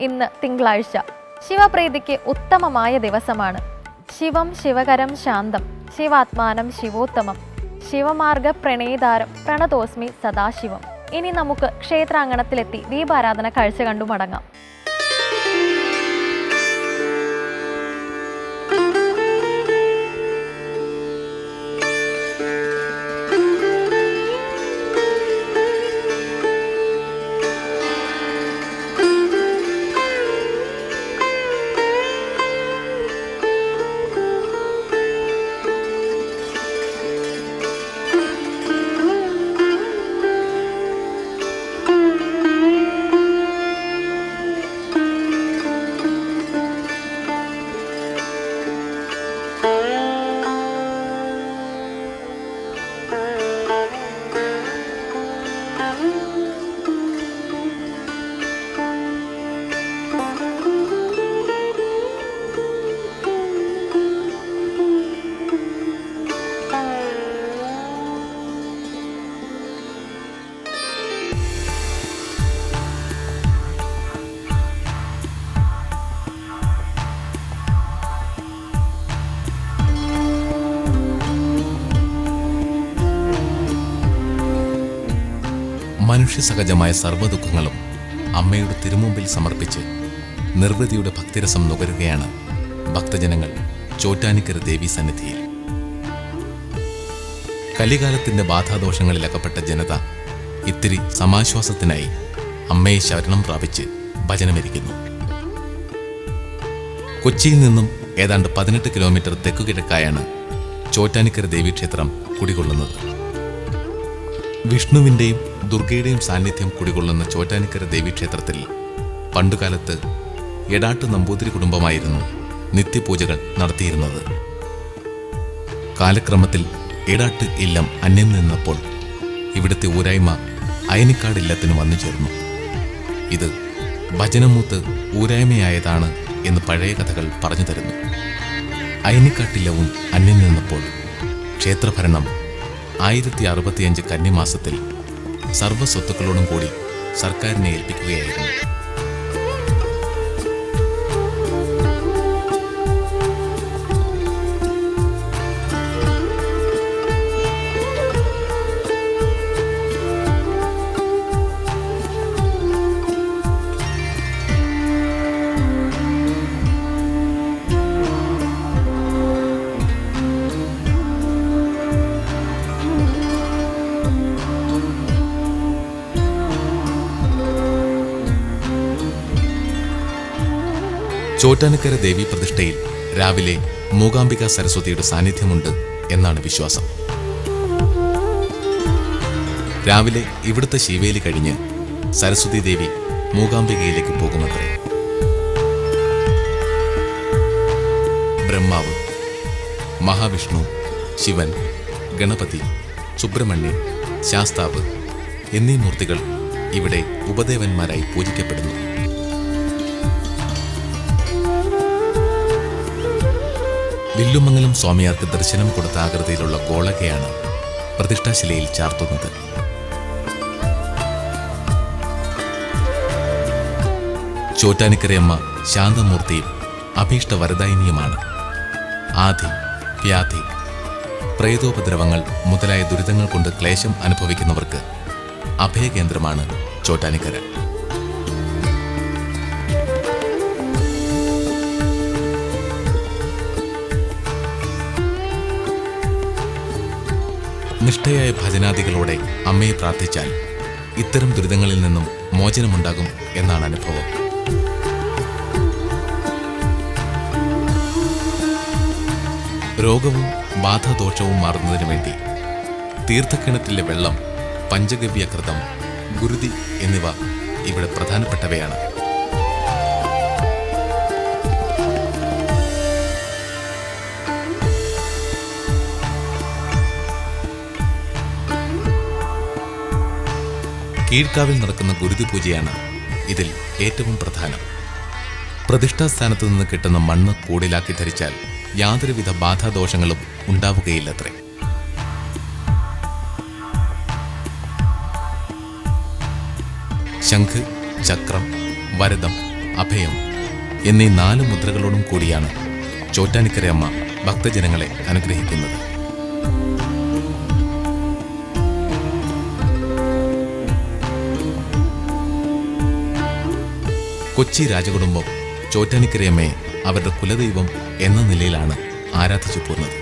ഇന്ന് തിങ്കളാഴ്ച. ശിവപ്രീതിക്ക് ഉത്തമമായ ദിവസമാണ്. ശിവം ശിവകരം ശാന്തം, ശിവാത്മാനം ശിവോത്തമം, ശിവമാർഗ പ്രണേതാരം പ്രണതോസ്മി സദാശിവം. ഇനി നമുക്ക് ക്ഷേത്രാങ്കണത്തിലെത്തി ദീപാരാധന കാഴ്ച കണ്ടു മടങ്ങാം. മനുഷ്യസഹജമായ സർവ്വദുഃഖങ്ങളും അമ്മയുടെ തിരുമുമ്പിൽ സമർപ്പിച്ച് നിർവൃതിയുടെ ഭക്തിരസം നുകരുകയാണ് ഭക്തജനങ്ങൾ ചോറ്റാനിക്കര ദേവി സന്നിധിയിൽ. കലികാലത്തിന്റെ ബാധാദോഷങ്ങളിൽ അകപ്പെട്ട ജനത ഇത്തിരി സമാശ്വാസത്തിനായി അമ്മയെ ശരണം പ്രാപിച്ച് ഭജനമിരിക്കുന്നു. കൊച്ചിയിൽ നിന്നും ഏതാണ്ട് 18 കിലോമീറ്റർ തെക്കുകിഴക്കായാണ് ചോറ്റാനിക്കര ദേവീക്ഷേത്രം കുടികൊള്ളുന്നത്. വിഷ്ണുവിൻ്റെയും ദുർഗയുടെയും സാന്നിധ്യം കുടികൊള്ളുന്ന ചോറ്റാനിക്കര ദേവീക്ഷേത്രത്തിൽ പണ്ടുകാലത്ത് എടാട്ട് നമ്പൂതിരി കുടുംബമായിരുന്നു നിത്യപൂജകൾ നടത്തിയിരുന്നത്. കാലക്രമത്തിൽ എടാട്ട് ഇല്ലം അന്യം നിന്നപ്പോൾ ഇവിടുത്തെ ഊരായ്മ അയനിക്കാട് ഇല്ലത്തിന് വന്നു ചേർന്നു. ഇത് ഭജനമൂത്ത് ഊരായ്മയായതാണ് എന്ന് പഴയ കഥകൾ പറഞ്ഞു തരുന്നു. അയനിക്കാട്ടില്ലവും അന്യം നിന്നപ്പോൾ ക്ഷേത്രഭരണം 1065 കന്നിമാസത്തിൽ സർവ്വസ്വത്തുക്കളോടും കൂടി സർക്കാരിനെ ഏൽപ്പിക്കുകയായിരുന്നു. ചോറ്റാനിക്കര ദേവി പ്രതിഷ്ഠയിൽ രാവിലെ മൂകാംബിക സരസ്വതിയുടെ സാന്നിധ്യമുണ്ട് എന്നാണ് വിശ്വാസം. രാവിലെ ഇവിടുത്തെ ശീവേലി കഴിഞ്ഞ് സരസ്വതി ദേവി മൂകാംബികയിലേക്ക് പോകുമത്രേ. ബ്രഹ്മാവ്, മഹാവിഷ്ണു, ശിവൻ, ഗണപതി, സുബ്രഹ്മണ്യൻ, ശാസ്താവ് എന്നീ മൂർത്തികൾ ഇവിടെ ഉപദേവന്മാരായി പൂജിക്കപ്പെടുന്നു. വില്ലുമംഗലം സ്വാമിയാർക്ക് ദർശനം കൊടുത്ത ആകൃതിയിലുള്ള ഗോളകയാണ് പ്രതിഷ്ഠാശിലയിൽ ചാർത്തുന്നത്. ചോറ്റാനിക്കരയമ്മ ശാന്തമൂർത്തിയും അഭീഷ്ട വരദായിനിയുമാണ്. ആധി, വ്യാധി, പ്രേതോപദ്രവങ്ങൾ മുതലായ ദുരിതങ്ങൾ കൊണ്ട് ക്ലേശം അനുഭവിക്കുന്നവർക്ക് അഭയകേന്ദ്രമാണ് ചോറ്റാനിക്കര. നിഷ്ഠയായ ഭജനാദികളോടെ അമ്മയെ പ്രാർത്ഥിച്ചാൽ ഇത്തരം ദുരിതങ്ങളിൽ നിന്നും മോചനമുണ്ടാകും എന്നാണ് അനുഭവം. രോഗവും ബാധാദോഷവും മാറുന്നതിനു വേണ്ടി തീർത്ഥക്കിണറ്റിലെ വെള്ളം, പഞ്ചഗവ്യകൃതം, ഗുരുതി എന്നിവ ഇവിടെ പ്രധാനപ്പെട്ടവയാണ്. കീഴ്ക്കാവിൽ നടക്കുന്ന ഗുരുതി പൂജയാണ് ഇതിൽ ഏറ്റവും പ്രധാനം. പ്രതിഷ്ഠാസ്ഥാനത്തു നിന്ന് കിട്ടുന്ന മണ്ണ് കൂടിലാക്കി ധരിച്ചാൽ യാതൊരുവിധ ബാധാദോഷങ്ങളും ഉണ്ടാവുകയില്ലത്രേ. ശംഖ്, ചക്രം, വരദം, അഭയം എന്നീ 4 മുദ്രകളോടും കൂടിയാണ് ചോറ്റാനിക്കരയമ്മ ഭക്തജനങ്ങളെ അനുഗ്രഹിക്കുന്നത്. കൊച്ചി രാജകുടുംബം ചോറ്റാനിക്കരയമ്മയെ അവരുടെ കുലദൈവം എന്ന നിലയിലാണ് ആരാധിച്ചു പോരുന്നത്.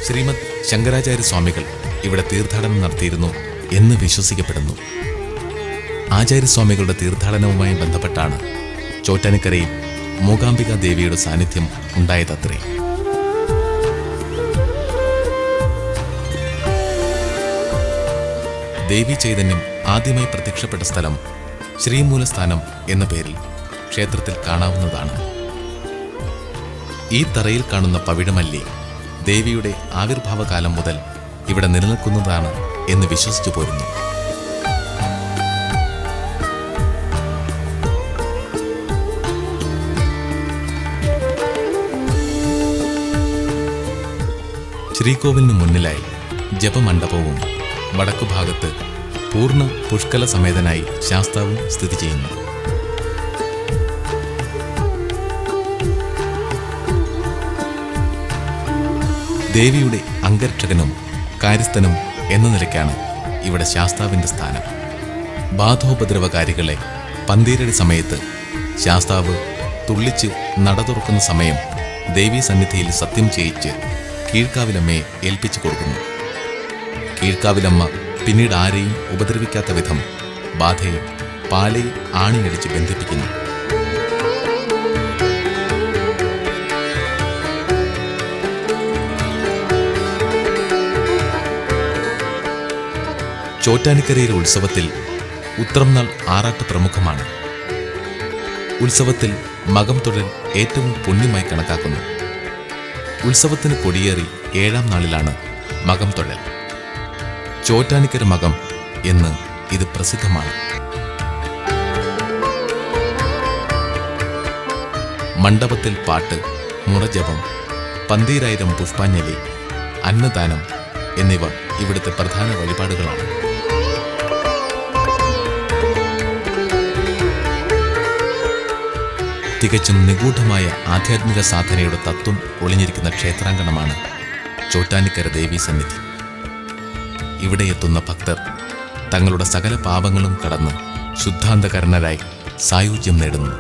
ശ്രീമദ് ശങ്കരാചാര്യ സ്വാമികൾ ഇവിടെ തീർത്ഥാടനം നടത്തിയിരുന്നു എന്ന് വിശ്വസിക്കപ്പെടുന്നു. ആചാര്യസ്വാമികളുടെ തീർത്ഥാടനവുമായി ബന്ധപ്പെട്ടാണ് ചോറ്റാനിക്കരയിൽ മൂകാംബിക ദേവിയുടെ സാന്നിധ്യം ഉണ്ടായതത്രേ. ദേവി ചൈതന്യം ആദ്യമായി പ്രത്യക്ഷപ്പെട്ട സ്ഥലം ശ്രീമൂലസ്ഥാനം എന്ന പേരിൽ ക്ഷേത്രത്തിൽ കാണാവുന്നതാണ്. ഈ തറയിൽ കാണുന്ന പവിഴമല്ലി ദേവിയുടെ ആവിർഭാവകാലം മുതൽ ഇവിടെ നിലനിൽക്കുന്നതാണ് എന്ന് വിശ്വസിച്ചു പോരുന്നു. ശ്രീകോവിലിന് മുന്നിലായി ജപമണ്ഡപവും വടക്കുഭാഗത്ത് പൂർണ്ണ പുഷ്കല സമേതനായി ശാസ്താവും സ്ഥിതി ചെയ്യുന്നു. ദേവിയുടെ അംഗരക്ഷകനും കാര്യസ്ഥനും എന്ന നിലയ്ക്കാണ് ഇവിടെ ശാസ്താവിൻ്റെ സ്ഥാനം. ബാധോപദ്രവകാരികളെ പന്തീരടി സമയത്ത് ശാസ്താവ് തുള്ളിച്ച് നട തുറക്കുന്ന സമയം ദേവീ സന്നിധിയിൽ സത്യം ചെയ്യിച്ച് കീഴ്ക്കാവിലമ്മയെ ഏൽപ്പിച്ചു കൊടുക്കുന്നു. കീഴ്ക്കാവിലമ്മ പിന്നീട് ആരെയും ഉപദ്രവിക്കാത്ത വിധം ബാധയെ പാലയിൽ ആണിയടിച്ച് ബന്ധിപ്പിക്കുന്നു. ചോറ്റാനിക്കരയിലെ ഉത്സവത്തിൽ ഉത്രംനാൾ ആറാട്ട് പ്രമുഖമാണ്. ഉത്സവത്തിൽ മകം തൊഴൽ ഏറ്റവും പുണ്യമായി കണക്കാക്കുന്നു. ഉത്സവത്തിന് കൊടിയേറി 7ാം നാളിലാണ് മകം തൊഴൽ. ചോറ്റാനിക്കര മകം എന്ന് ഇത് പ്രസിദ്ധമാണ്. മണ്ഡപത്തിൽ പാട്ട്, മുറജപം, 12000 പുഷ്പാഞ്ജലി, അന്നദാനം എന്നിവ ഇവിടുത്തെ പ്രധാന വഴിപാടുകളാണ്. തികച്ചും നിഗൂഢമായ ആധ്യാത്മിക സാധനയുടെ തത്വം ഒളിഞ്ഞിരിക്കുന്ന ക്ഷേത്രാങ്കണമാണ് ചോറ്റാനിക്കര ദേവീ സന്നിധി. ഇവിടെ എത്തുന്ന ഭക്തർ തങ്ങളുടെ സകല പാപങ്ങളും കടന്ന് ശുദ്ധാന്തകരണരായി സായുജ്യം നേടുന്നു.